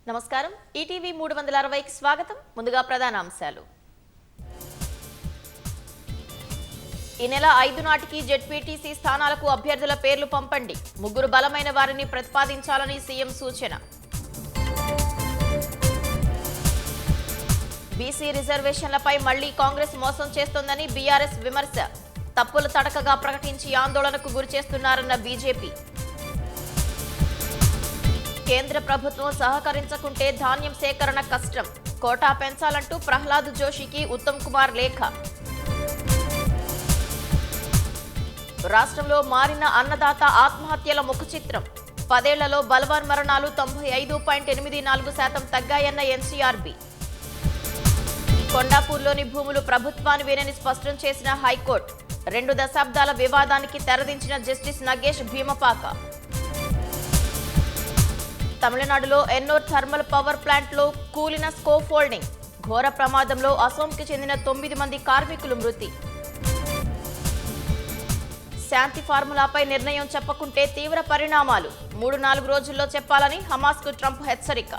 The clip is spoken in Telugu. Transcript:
నమస్కారం ఈటీవీ 360కి స్వాగతం ముందుగా ప్రధాన అంశాలు ఈ నెల 5 నాటికి జెడ్పీటీసీ స్థానాలకు అభ్యర్థుల పేర్లు పంపండి ముగ్గురు బలమైన వారిని ప్రతిపాదించాలని సీఎం సూచన బీసీ రిజర్వేషన్లపై మళ్లీ కాంగ్రెస్ మోసం చేస్తోందని బీఆర్ఎస్ విమర్శ తప్పుల తడకగా ప్రకటించి ఆందోళనకు గురిచేస్తున్నారన్న బీజేపీ కేంద్ర ప్రభుత్వం సహకరించకుంటే ధాన్యం సేకరణ కష్టం కోటా పెంచాలంటూ ప్రహ్లాద్ జోషికి ఉత్తమ్ కుమార్ లేఖ రాష్ట్రంలో మారిన అన్నదాత ఆత్మహత్యల ముఖచిత్రం 10 ఏళ్లలో బల్వాన్ మరణాలు 95.84% తగ్గాయన్న ఎన్సీఆర్బీ కొండాపూర్లోని భూములు ప్రభుత్వానివేనని స్పష్టం చేసిన హైకోర్టు 2 దశాబ్దాల వివాదానికి తెరదించిన జస్టిస్ నగేష్ భీమపాక తమిళనాడులో ఎన్నోర్ థర్మల్ పవర్ ప్లాంట్లో కూలిన స్కోఫోల్డింగ్ ఘోర ప్రమాదంలో అసోంకి చెందిన 9 మంది కార్మికులు మృతి శాంతి ఫార్ములాపై నిర్ణయం చెప్పకుంటే తీవ్ర పరిణామాలు 3-4 రోజుల్లో చెప్పాలని హమాస్కు ట్రంప్ హెచ్చరిక